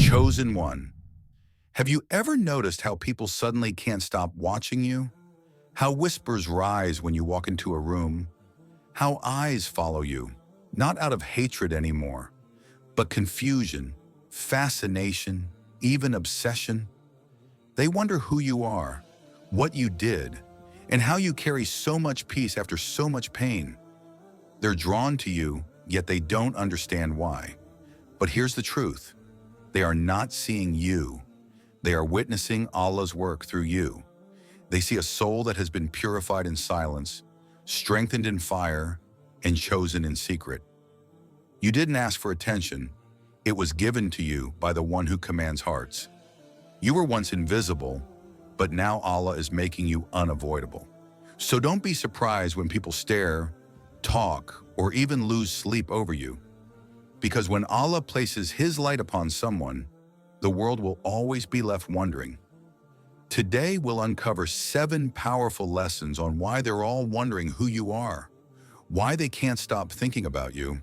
Chosen one. Have you ever noticed how people suddenly can't stop watching you? How whispers rise when you walk into a room? How eyes follow you, not out of hatred anymore, but confusion, fascination, even obsession? They wonder who you are, what you did, and how you carry so much peace after so much pain. They're drawn to you, yet they don't understand why. But here's the truth. They are not seeing you. They are witnessing Allah's work through you. They see a soul that has been purified in silence, strengthened in fire, and chosen in secret. You didn't ask for attention. It was given to you by the one who commands hearts. You were once invisible, but now Allah is making you unavoidable. So don't be surprised when people stare, talk, or even lose sleep over you. Because when Allah places His light upon someone, the world will always be left wondering. Today we'll uncover 7 powerful lessons on why they're all wondering who you are, why they can't stop thinking about you,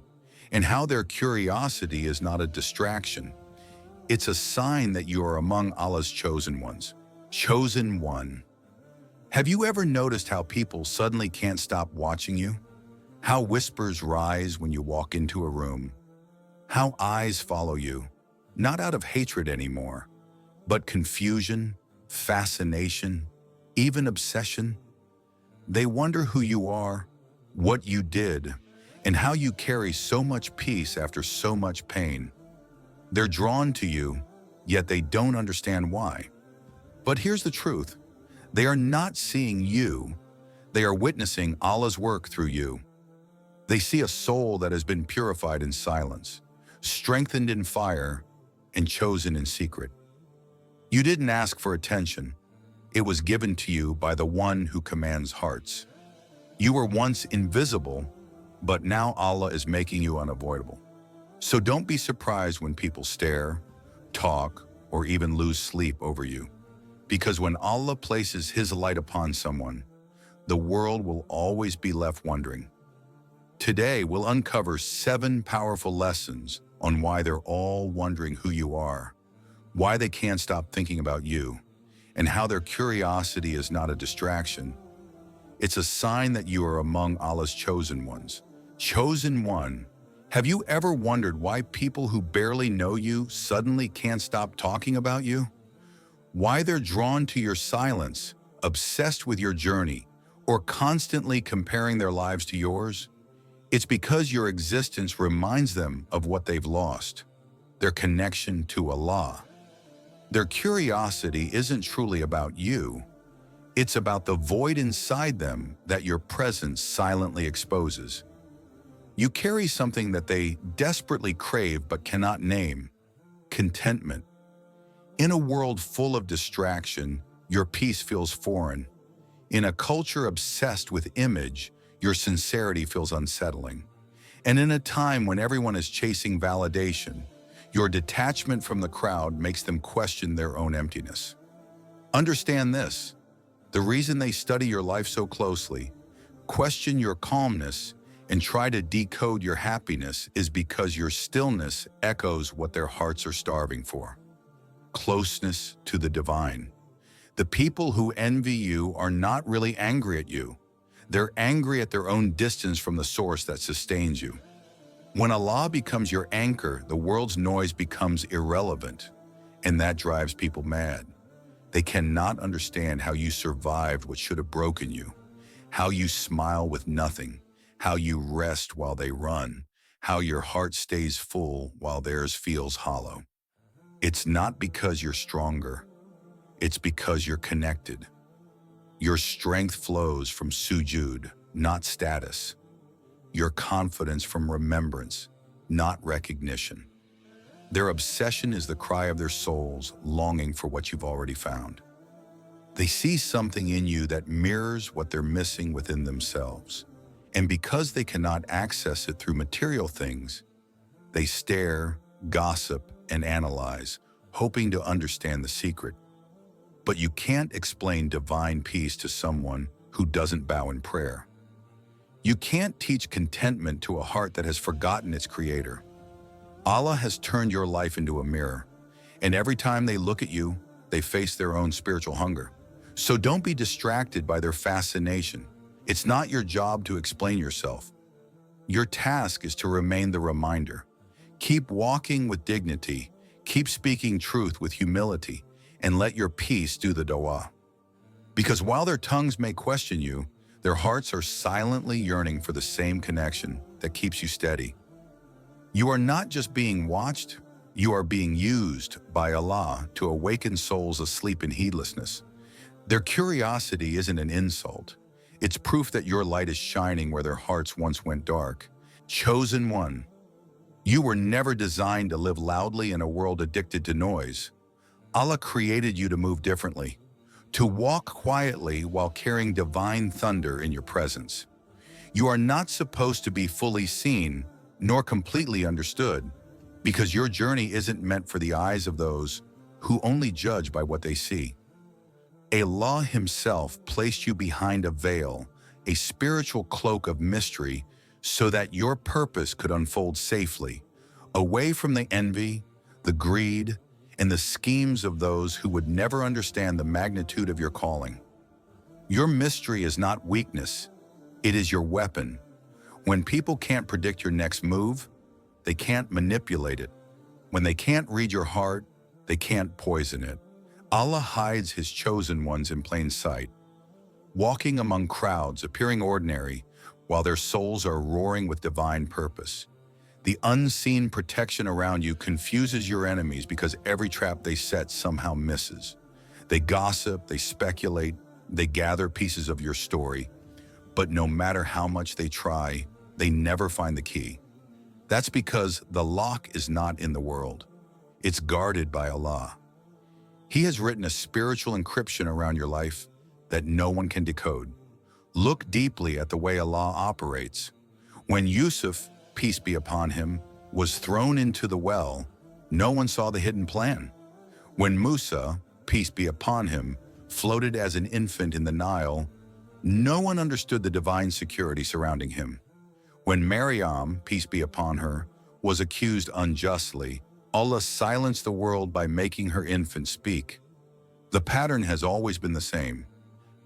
and how their curiosity is not a distraction. It's a sign that you are among Allah's chosen ones. Chosen one. Have you ever noticed how people suddenly can't stop watching you? How whispers rise when you walk into a room? How eyes follow you, not out of hatred anymore, but confusion, fascination, even obsession? They wonder who you are, what you did, and how you carry so much peace after so much pain. They're drawn to you, yet they don't understand why. But here's the truth. They are not seeing you. They are witnessing Allah's work through you. They see a soul that has been purified in silence, strengthened in fire, and chosen in secret. You didn't ask for attention. It was given to you by the one who commands hearts. You were once invisible, but now Allah is making you unavoidable. So don't be surprised when people stare, talk, or even lose sleep over you. Because when Allah places His light upon someone, the world will always be left wondering. Today, we'll uncover 7 powerful lessons on why they're all wondering who you are, why they can't stop thinking about you, and how their curiosity is not a distraction. It's a sign that you are among Allah's chosen ones. Chosen one. Have you ever wondered why people who barely know you suddenly can't stop talking about you? Why they're drawn to your silence, obsessed with your journey, or constantly comparing their lives to yours? It's because your existence reminds them of what they've lost, their connection to Allah. Their curiosity isn't truly about you. It's about the void inside them that your presence silently exposes. You carry something that they desperately crave but cannot name: contentment. In a world full of distraction, your peace feels foreign. In a culture obsessed with image, your sincerity feels unsettling. And in a time when everyone is chasing validation, your detachment from the crowd makes them question their own emptiness. Understand this: the reason they study your life so closely, question your calmness, and try to decode your happiness is because your stillness echoes what their hearts are starving for: closeness to the divine. The people who envy you are not really angry at you. They're angry at their own distance from the source that sustains you. When Allah becomes your anchor, the world's noise becomes irrelevant, and that drives people mad. They cannot understand how you survived what should have broken you, how you smile with nothing, how you rest while they run, how your heart stays full while theirs feels hollow. It's not because you're stronger. It's because you're connected. Your strength flows from sujud, not status. Your confidence from remembrance, not recognition. Their obsession is the cry of their souls, longing for what you've already found. They see something in you that mirrors what they're missing within themselves. And because they cannot access it through material things, they stare, gossip, and analyze, hoping to understand the secret. But you can't explain divine peace to someone who doesn't bow in prayer. You can't teach contentment to a heart that has forgotten its creator. Allah has turned your life into a mirror, And every time they look at you, they face their own spiritual hunger. So don't be distracted by their fascination. It's not your job to explain yourself. Your task is to remain the reminder. Keep walking with dignity, keep speaking truth with humility, and let your peace do the dawah. Because while their tongues may question you, their hearts are silently yearning for the same connection that keeps you steady. You are not just being watched, you are being used by Allah to awaken souls asleep in heedlessness. Their curiosity isn't an insult. It's proof that your light is shining where their hearts once went dark. Chosen one, you were never designed to live loudly in a world addicted to noise. Allah created you to move differently, to walk quietly while carrying divine thunder in your presence. You are not supposed to be fully seen, nor completely understood, because your journey isn't meant for the eyes of those who only judge by what they see. Allah Himself placed you behind a veil, a spiritual cloak of mystery, so that your purpose could unfold safely, away from the envy, the greed, and the schemes of those who would never understand the magnitude of your calling. Your mystery is not weakness, it is your weapon. When people can't predict your next move, they can't manipulate it. When they can't read your heart, they can't poison it. Allah hides His chosen ones in plain sight, walking among crowds, appearing ordinary, while their souls are roaring with divine purpose. The unseen protection around you confuses your enemies because every trap they set somehow misses. They gossip, they speculate, they gather pieces of your story, but no matter how much they try, they never find the key. That's because the lock is not in the world. It's guarded by Allah. He has written a spiritual encryption around your life that no one can decode. Look deeply at the way Allah operates. When Yusuf, peace be upon him, was thrown into the well, no one saw the hidden plan. When Musa, peace be upon him, floated as an infant in the Nile, no one understood the divine security surrounding him. When Maryam, peace be upon her, was accused unjustly, Allah silenced the world by making her infant speak. The pattern has always been the same: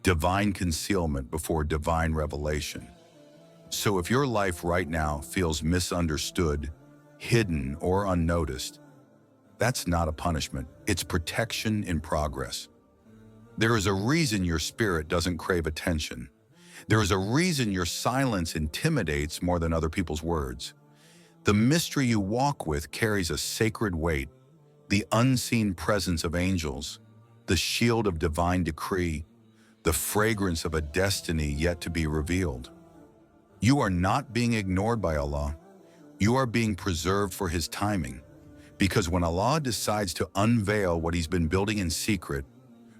divine concealment before divine revelation. So if your life right now feels misunderstood, hidden, or unnoticed, that's not a punishment. It's protection in progress. There is a reason your spirit doesn't crave attention. There is a reason your silence intimidates more than other people's words. The mystery you walk with carries a sacred weight, the unseen presence of angels, the shield of divine decree, the fragrance of a destiny yet to be revealed. You are not being ignored by Allah. You are being preserved for His timing. Because when Allah decides to unveil what He's been building in secret,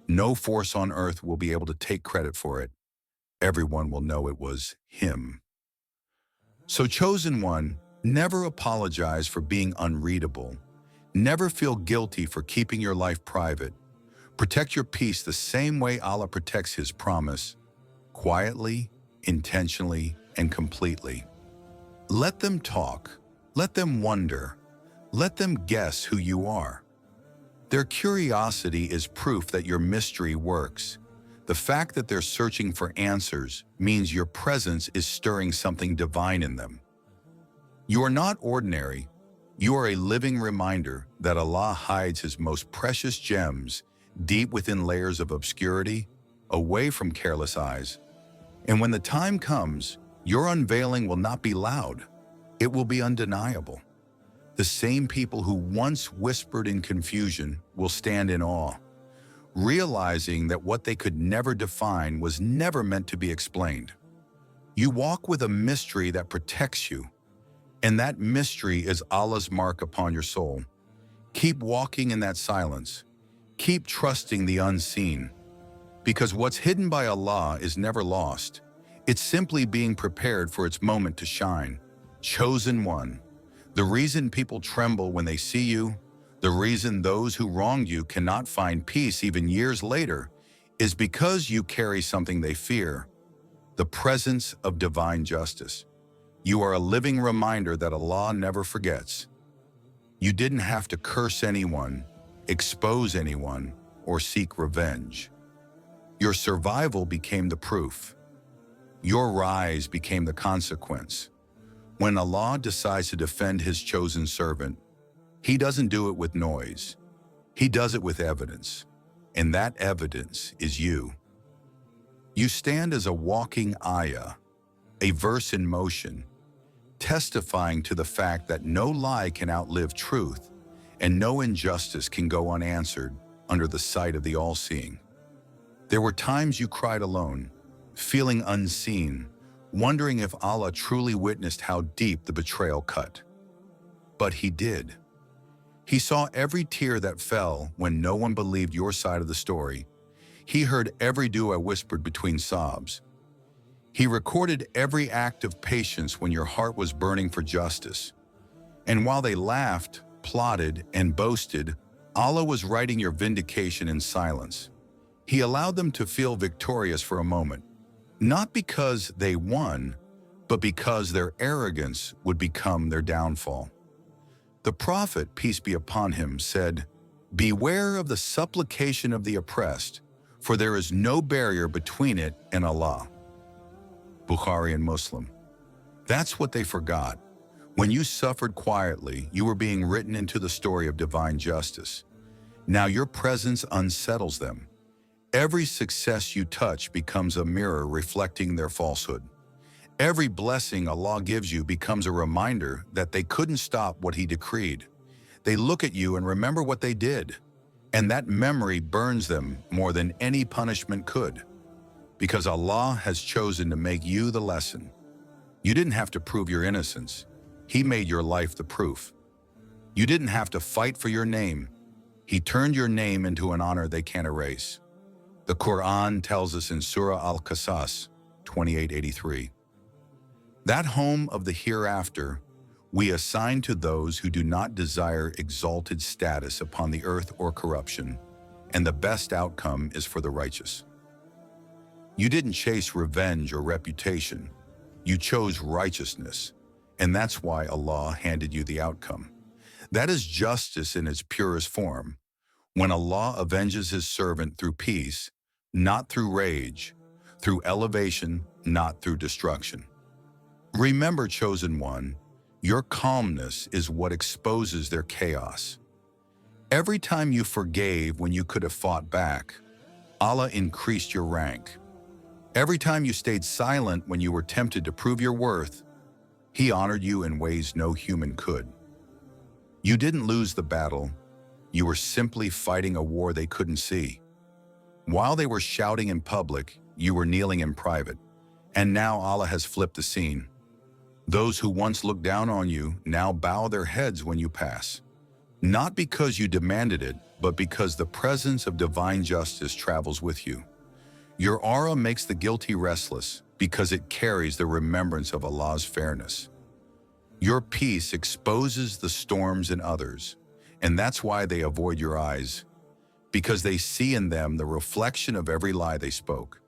no force on earth will be able to take credit for it. Everyone will know it was Him. So, chosen one, never apologize for being unreadable. Never feel guilty for keeping your life private. Protect your peace the same way Allah protects His promise, quietly, intentionally, and completely. Let them talk. Let them wonder. Let them guess who you are. Their curiosity is proof that your mystery works. The fact that they're searching for answers means your presence is stirring something divine in them. You are not ordinary. You are a living reminder that Allah hides His most precious gems deep within layers of obscurity, away from careless eyes. And when the time comes, your unveiling will not be loud. It will be undeniable. The same people who once whispered in confusion will stand in awe, realizing that what they could never define was never meant to be explained. You walk with a mystery that protects you, and that mystery is Allah's mark upon your soul. Keep walking in that silence. Keep trusting the unseen, because what's hidden by Allah is never lost. It's simply being prepared for its moment to shine. Chosen one. The reason people tremble when they see you, the reason those who wronged you cannot find peace even years later, is because you carry something they fear: the presence of divine justice. You are a living reminder that Allah never forgets. You didn't have to curse anyone, expose anyone, or seek revenge. Your survival became the proof. Your rise became the consequence. When Allah decides to defend His chosen servant, He doesn't do it with noise. He does it with evidence. And that evidence is you. You stand as a walking ayah, a verse in motion, testifying to the fact that no lie can outlive truth and no injustice can go unanswered under the sight of the all-seeing. There were times you cried alone, feeling unseen, wondering if Allah truly witnessed how deep the betrayal cut. But He did. He saw every tear that fell when no one believed your side of the story. He heard every dua whispered between sobs. He recorded every act of patience when your heart was burning for justice. And while they laughed, plotted, and boasted, Allah was writing your vindication in silence. He allowed them to feel victorious for a moment, not because they won, but because their arrogance would become their downfall. The Prophet, peace be upon him, said, "Beware of the supplication of the oppressed, for there is no barrier between it and Allah." Bukhari and Muslim. That's what they forgot. When you suffered quietly, you were being written into the story of divine justice. Now your presence unsettles them. Every success you touch becomes a mirror reflecting their falsehood. Every blessing Allah gives you becomes a reminder that they couldn't stop what He decreed. They look at you and remember what they did, and that memory burns them more than any punishment could. Because Allah has chosen to make you the lesson. You didn't have to prove your innocence. He made your life the proof. You didn't have to fight for your name. He turned your name into an honor they can't erase. The Quran tells us in Surah Al-Qasas 28:83, that home of the hereafter we assign to those who do not desire exalted status upon the earth or corruption, and the best outcome is for the righteous. You didn't chase revenge or reputation. You chose righteousness, and that's why Allah handed you the outcome. That is justice in its purest form, when Allah avenges His servant through peace, not through rage, through elevation, not through destruction. Remember, chosen one, your calmness is what exposes their chaos. Every time you forgave when you could have fought back, Allah increased your rank. Every time you stayed silent when you were tempted to prove your worth, He honored you in ways no human could. You didn't lose the battle. You were simply fighting a war they couldn't see. While they were shouting in public, you were kneeling in private. And now Allah has flipped the scene. Those who once looked down on you now bow their heads when you pass. Not because you demanded it, but because the presence of divine justice travels with you. Your aura makes the guilty restless because it carries the remembrance of Allah's fairness. Your peace exposes the storms in others, and that's why they avoid your eyes, because they see in them the reflection of every lie they spoke.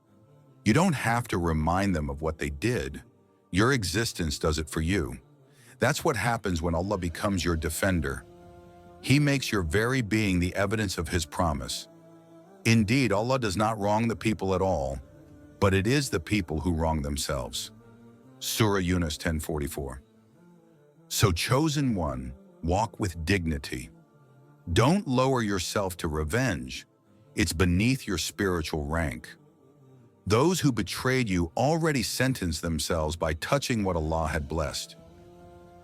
You don't have to remind them of what they did. Your existence does it for you. That's what happens when Allah becomes your defender. He makes your very being the evidence of His promise. Indeed, Allah does not wrong the people at all, but it is the people who wrong themselves. Surah Yunus 10:44. So, chosen one, walk with dignity. Don't lower yourself to revenge. It's beneath your spiritual rank. Those who betrayed you already sentenced themselves by touching what Allah had blessed.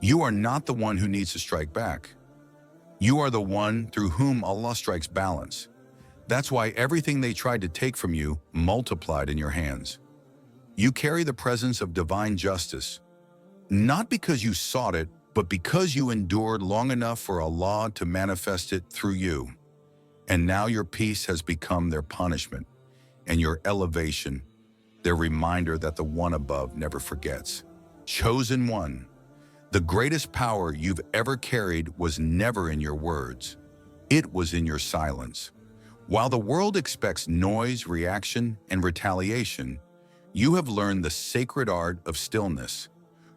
You are not the one who needs to strike back. You are the one through whom Allah strikes balance. That's why everything they tried to take from you multiplied in your hands. You carry the presence of divine justice, not because you sought it, but because you endured long enough for Allah to manifest it through you. And now your peace has become their punishment, and your elevation, their reminder that the one above never forgets. Chosen one, the greatest power you've ever carried was never in your words. It was in your silence. While the world expects noise, reaction, and retaliation, you have learned the sacred art of stillness.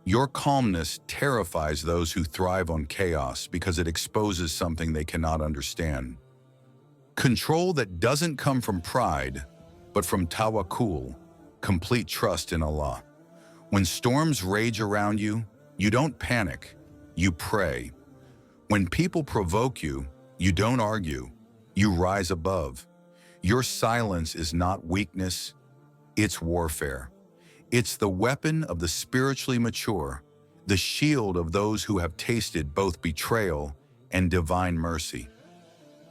Your calmness terrifies those who thrive on chaos because it exposes something they cannot understand. Control that doesn't come from pride, but from tawakkul, complete trust in Allah. When storms rage around you, you don't panic, you pray. When people provoke you, you don't argue, you rise above. Your silence is not weakness, it's warfare. It's the weapon of the spiritually mature, the shield of those who have tasted both betrayal and divine mercy.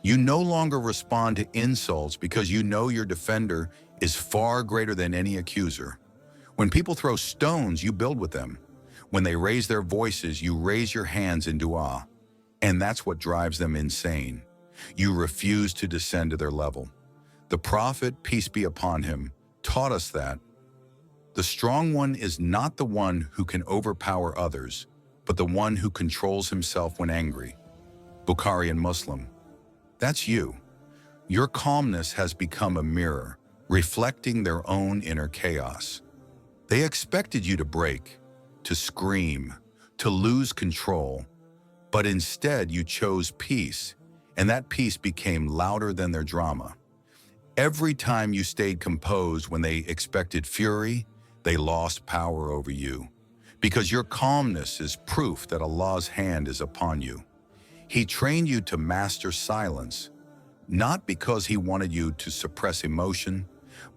You no longer respond to insults because you know your defender is far greater than any accuser. When people throw stones, you build with them. When they raise their voices, you raise your hands in dua. And that's what drives them insane. You refuse to descend to their level. The Prophet, peace be upon him, taught us that the strong one is not the one who can overpower others, but the one who controls himself when angry. Bukhari and Muslim. That's you. Your calmness has become a mirror, reflecting their own inner chaos. They expected you to break, to scream, to lose control, but instead you chose peace, and that peace became louder than their drama. Every time you stayed composed when they expected fury, they lost power over you, because your calmness is proof that Allah's hand is upon you. He trained you to master silence, not because He wanted you to suppress emotion,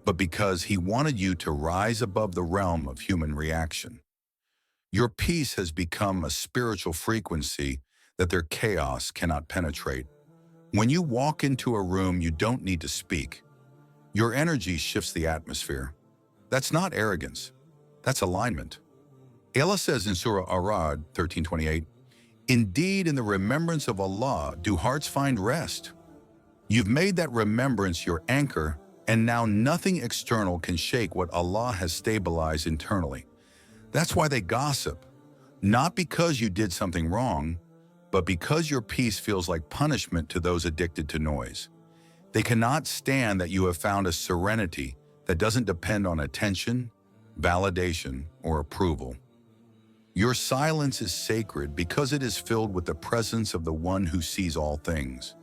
but because He wanted you to rise above the realm of human reaction. Your peace has become a spiritual frequency that their chaos cannot penetrate. When you walk into a room, you don't need to speak. Your energy shifts the atmosphere. That's not arrogance. That's alignment. Allah says in Surah Ar-Ra'd 13:28, "Indeed, in the remembrance of Allah do hearts find rest." You've made that remembrance your anchor, and now nothing external can shake what Allah has stabilized internally. That's why they gossip, not because you did something wrong, but because your peace feels like punishment to those addicted to noise. They cannot stand that you have found a serenity that doesn't depend on attention, validation, or approval. Your silence is sacred because it is filled with the presence of the one who sees all things.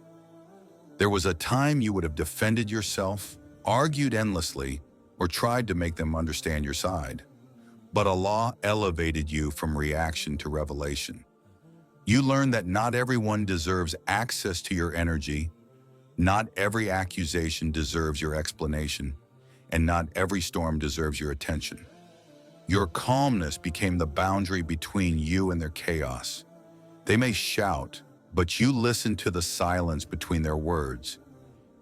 There was a time you would have defended yourself, argued endlessly, or tried to make them understand your side. But Allah elevated you from reaction to revelation. You learned that not everyone deserves access to your energy, not every accusation deserves your explanation, and not every storm deserves your attention. Your calmness became the boundary between you and their chaos. They may shout, but you listen to the silence between their words.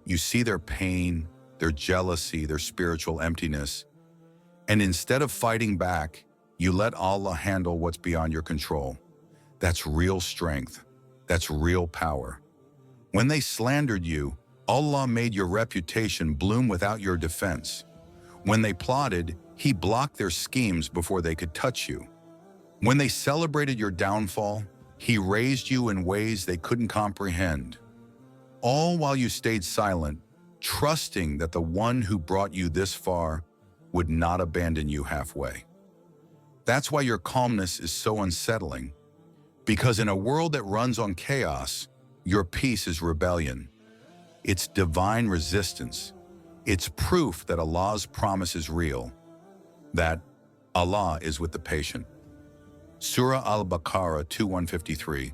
You see their pain, their jealousy, their spiritual emptiness, and instead of fighting back, you let Allah handle what's beyond your control. That's real strength. That's real power. When they slandered you, Allah made your reputation bloom without your defense. When they plotted, He blocked their schemes before they could touch you. When they celebrated your downfall, He raised you in ways they couldn't comprehend. All while you stayed silent, trusting that the one who brought you this far would not abandon you halfway. That's why your calmness is so unsettling, because in a world that runs on chaos, your peace is rebellion. It's divine resistance. It's proof that Allah's promise is real, that Allah is with the patient. Surah Al-Baqarah 2:153.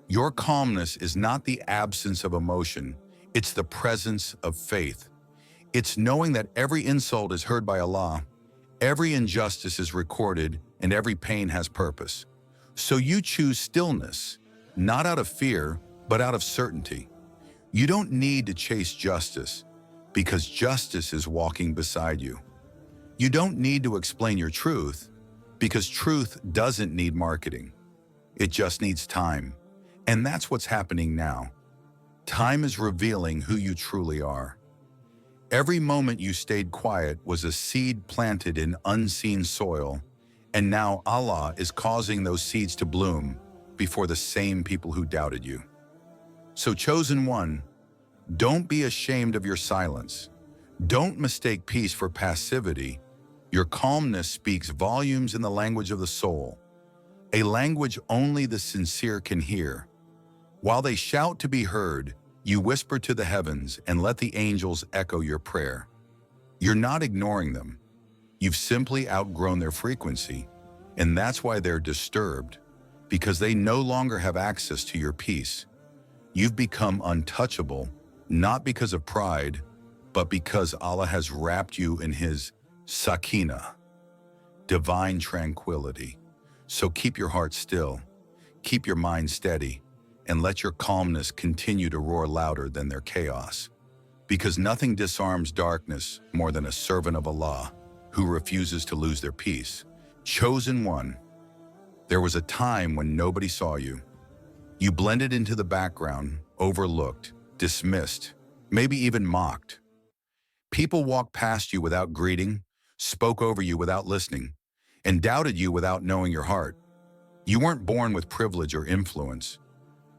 Your calmness is not the absence of emotion, it's the presence of faith. It's knowing that every insult is heard by Allah, every injustice is recorded, and every pain has purpose. So you choose stillness, not out of fear, but out of certainty. You don't need to chase justice, because justice is walking beside you. You don't need to explain your truth, because truth doesn't need marketing. It just needs time. And that's what's happening now. Time is revealing who you truly are. Every moment you stayed quiet was a seed planted in unseen soil, and now Allah is causing those seeds to bloom before the same people who doubted you. So, chosen one, don't be ashamed of your silence. Don't mistake peace for passivity. Your calmness speaks volumes in the language of the soul, a language only the sincere can hear. While they shout to be heard, You whisper to the heavens and let the angels echo your prayer. You're not ignoring them. You've simply outgrown their frequency, and that's why they're disturbed, because they no longer have access to your peace. You've become untouchable, not because of pride, but because Allah has wrapped you in His sakina, divine tranquility. So keep your heart still, keep your mind steady, and let your calmness continue to roar louder than their chaos. Because nothing disarms darkness more than a servant of Allah who refuses to lose their peace. Chosen one, there was a time when nobody saw you. You blended into the background, overlooked, dismissed, maybe even mocked. People walked past you without greeting, spoke over you without listening, and doubted you without knowing your heart. You weren't born with privilege or influence.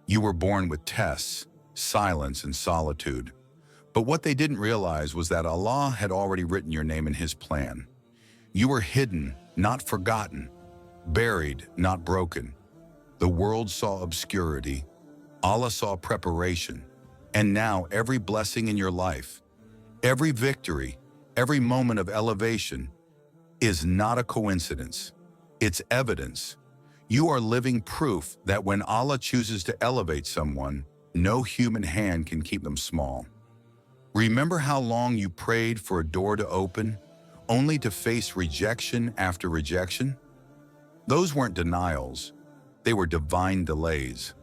You were born with tests, silence, and solitude. But what they didn't realize was that Allah had already written your name in His plan. You were hidden, not forgotten, buried, not broken. The world saw obscurity. Allah saw preparation. And now every blessing in your life, every victory, every moment of elevation is not a coincidence. It's evidence. You are living proof that when Allah chooses to elevate someone, no human hand can keep them small. Remember how long you prayed for a door to open, only to face rejection after rejection? Those weren't denials. They were divine delays.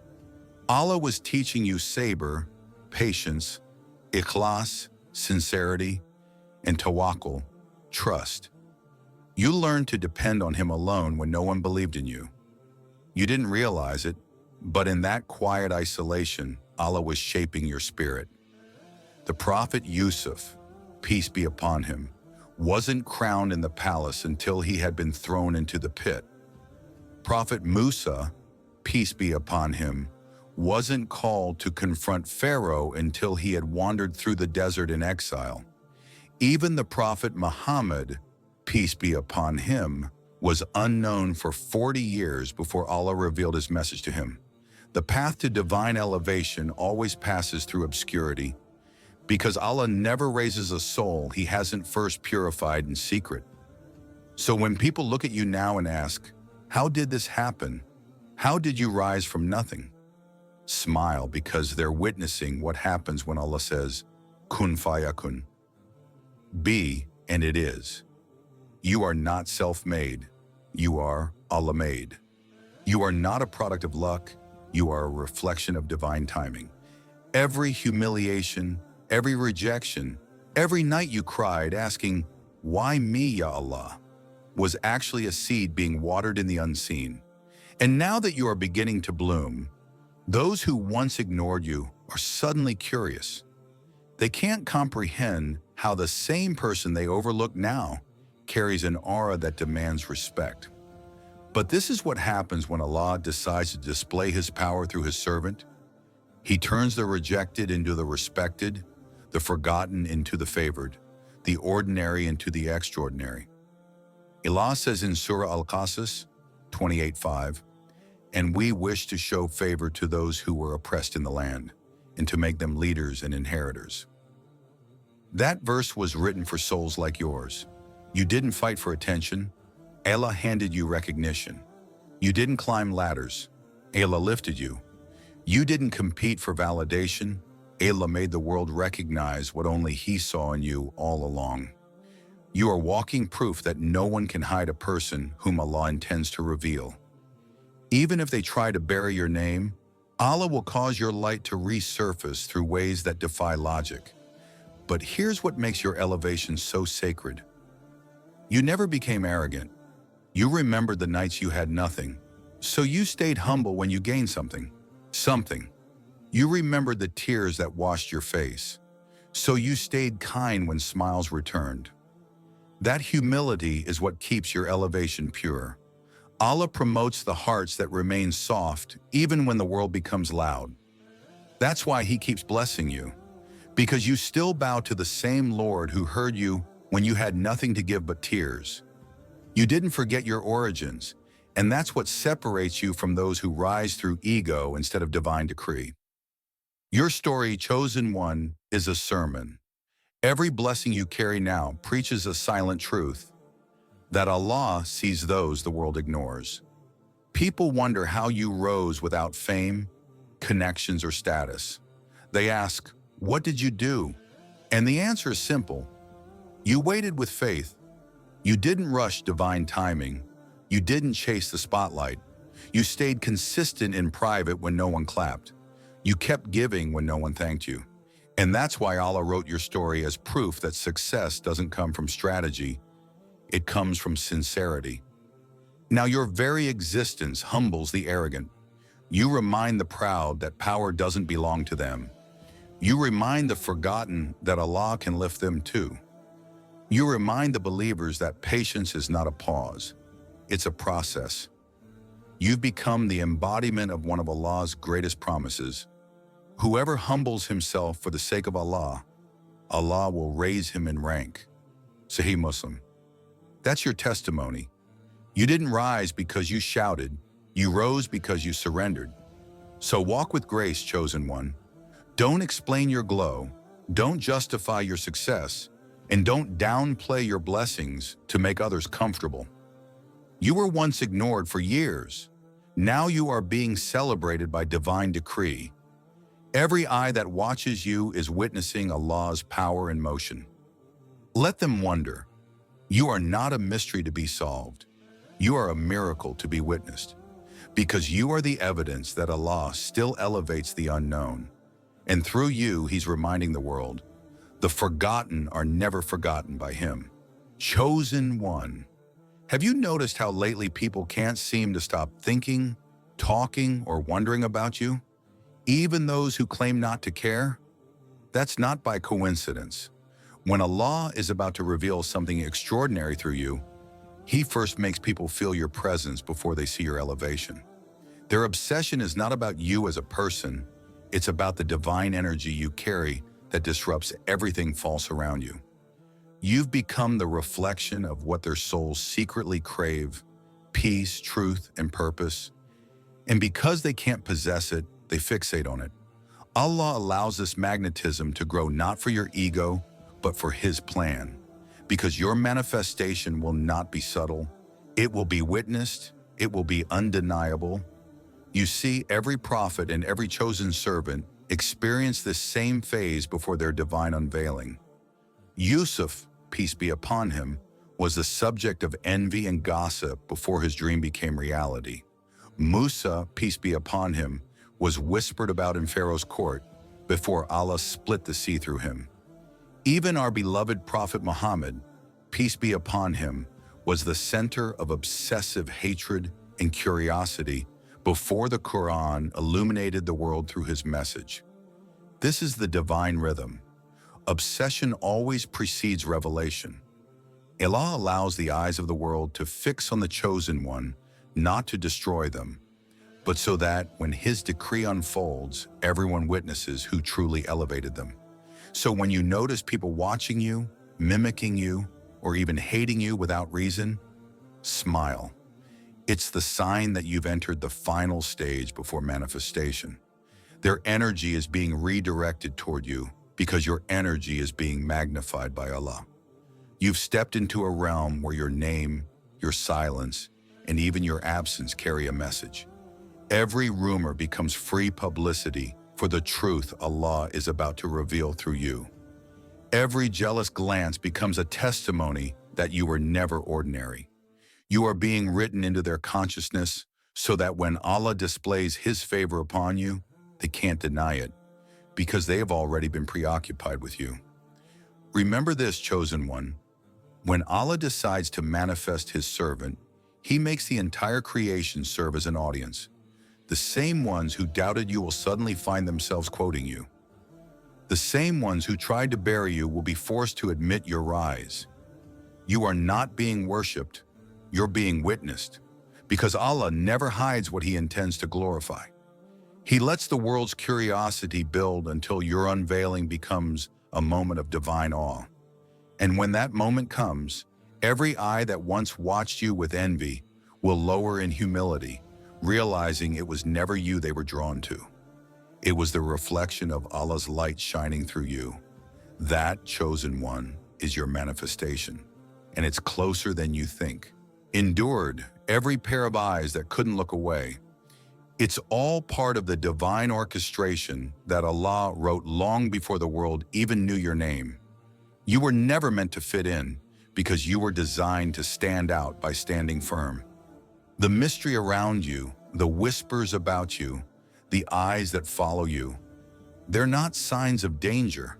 Allah was teaching you sabr, patience, ikhlas, sincerity, and tawakkul, trust. You learned to depend on Him alone when no one believed in you. You didn't realize it, but in that quiet isolation, Allah was shaping your spirit. The Prophet Yusuf, peace be upon him, wasn't crowned in the palace until he had been thrown into the pit. Prophet Musa, peace be upon him, wasn't called to confront Pharaoh until he had wandered through the desert in exile. Even the Prophet Muhammad, peace be upon him, was unknown for 40 years before Allah revealed His message to him. The path to divine elevation always passes through obscurity, because Allah never raises a soul He hasn't first purified in secret. So when people look at you now and ask, "How did this happen? How did you rise from nothing?" Smile, because they're witnessing what happens when Allah says, "Kun fayakun." Be, and it is. You are not self-made. You are Allah-made. You are not a product of luck. You are a reflection of divine timing. Every humiliation, every rejection, every night you cried asking, "Why me, Ya Allah?" was actually a seed being watered in the unseen. And now that you are beginning to bloom, those who once ignored you are suddenly curious. They can't comprehend how the same person they overlooked now carries an aura that demands respect. But this is what happens when Allah decides to display His power through His servant. He turns the rejected into the respected, the forgotten into the favored, the ordinary into the extraordinary. Allah says in Surah Al-Qasas 28:5, "And we wish to show favor to those who were oppressed in the land, and to make them leaders and inheritors." That verse was written for souls like yours. You didn't fight for attention. Allah handed you recognition. You didn't climb ladders. Allah lifted you. You didn't compete for validation. Allah made the world recognize what only He saw in you all along. You are walking proof that no one can hide a person whom Allah intends to reveal. Even if they try to bury your name, Allah will cause your light to resurface through ways that defy logic. But here's what makes your elevation so sacred. You never became arrogant. You remembered the nights you had nothing, so you stayed humble when you gained something. You remembered the tears that washed your face, so you stayed kind when smiles returned. That humility is what keeps your elevation pure. Allah promotes the hearts that remain soft even when the world becomes loud. That's why He keeps blessing you, because you still bow to the same Lord who heard you when you had nothing to give but tears. You didn't forget your origins, and that's what separates you from those who rise through ego instead of divine decree. Your story, Chosen One, is a sermon. Every blessing you carry now preaches a silent truth, that Allah sees those the world ignores. People wonder how you rose without fame, connections, or status. They ask, what did you do? And the answer is simple. You waited with faith. You didn't rush divine timing. You didn't chase the spotlight. You stayed consistent in private when no one clapped. You kept giving when no one thanked you. And that's why Allah wrote your story as proof that success doesn't come from strategy. It comes from sincerity. Now your very existence humbles the arrogant. You remind the proud that power doesn't belong to them. You remind the forgotten that Allah can lift them too. You remind the believers that patience is not a pause. It's a process. You've become the embodiment of one of Allah's greatest promises. Whoever humbles himself for the sake of Allah, Allah will raise him in rank. Sahih Muslim. That's your testimony. You didn't rise because you shouted. You rose because you surrendered. So walk with grace, Chosen One. Don't explain your glow. Don't justify your success. And don't downplay your blessings to make others comfortable. You were once ignored for years. Now you are being celebrated by divine decree. Every eye that watches you is witnessing Allah's power in motion. Let them wonder. You are not a mystery to be solved. You are a miracle to be witnessed. Because you are the evidence that Allah still elevates the unknown. And through you, He's reminding the world, the forgotten are never forgotten by Him. Chosen One. Have you noticed how lately people can't seem to stop thinking, talking, or wondering about you? Even those who claim not to care? That's not by coincidence. When Allah is about to reveal something extraordinary through you, He first makes people feel your presence before they see your elevation. Their obsession is not about you as a person, it's about the divine energy you carry that disrupts everything false around you. You've become the reflection of what their souls secretly crave: peace, truth, and purpose. And because they can't possess it, they fixate on it. Allah allows this magnetism to grow not for your ego, but for His plan. Because your manifestation will not be subtle. It will be witnessed. It will be undeniable. You see, every prophet and every chosen servant experienced this same phase before their divine unveiling. Yusuf, peace be upon him, was the subject of envy and gossip before his dream became reality. Musa, peace be upon him, was whispered about in Pharaoh's court before Allah split the sea through him. Even our beloved Prophet Muhammad, peace be upon him, was the center of obsessive hatred and curiosity before the Quran illuminated the world through his message. This is the divine rhythm. Obsession always precedes revelation. Allah allows the eyes of the world to fix on the Chosen One, not to destroy them, but so that when His decree unfolds, everyone witnesses who truly elevated them. So when you notice people watching you, mimicking you, or even hating you without reason, smile. It's the sign that you've entered the final stage before manifestation. Their energy is being redirected toward you because your energy is being magnified by Allah. You've stepped into a realm where your name, your silence, and even your absence carry a message. Every rumor becomes free publicity for the truth Allah is about to reveal through you. Every jealous glance becomes a testimony that you were never ordinary. You are being written into their consciousness so that when Allah displays His favor upon you, they can't deny it because they have already been preoccupied with you. Remember this, Chosen One. When Allah decides to manifest His servant, He makes the entire creation serve as an audience. The same ones who doubted you will suddenly find themselves quoting you. The same ones who tried to bury you will be forced to admit your rise. You are not being worshipped, you're being witnessed, because Allah never hides what He intends to glorify. He lets the world's curiosity build until your unveiling becomes a moment of divine awe. And when that moment comes, every eye that once watched you with envy will lower in humility, realizing it was never you they were drawn to. It was the reflection of Allah's light shining through you. That chosen one is your manifestation, and it's closer than you think. Endured every pair of eyes that couldn't look away. It's all part of the divine orchestration that Allah wrote long before the world even knew your name. You were never meant to fit in because you were designed to stand out by standing firm. The mystery around you, the whispers about you, the eyes that follow you, they're not signs of danger.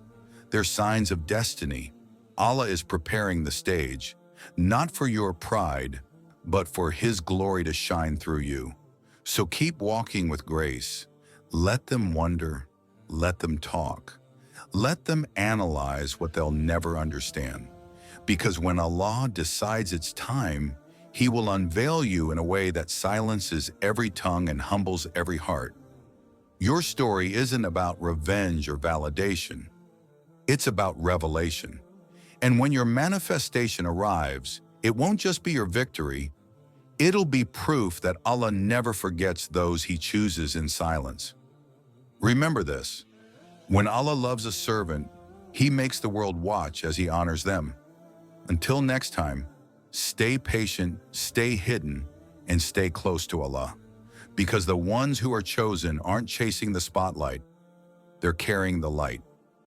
They're signs of destiny. Allah is preparing the stage, not for your pride, but for His glory to shine through you. So keep walking with grace. Let them wonder. Let them talk. Let them analyze what they'll never understand. Because when Allah decides it's time, He will unveil you in a way that silences every tongue and humbles every heart. Your story isn't about revenge or validation. It's about revelation. And when your manifestation arrives, it won't just be your victory. It'll be proof that Allah never forgets those He chooses in silence. Remember this: when Allah loves a servant, He makes the world watch as He honors them. Until next time, stay patient, stay hidden, and stay close to Allah. Because the ones who are chosen aren't chasing the spotlight, they're carrying the light.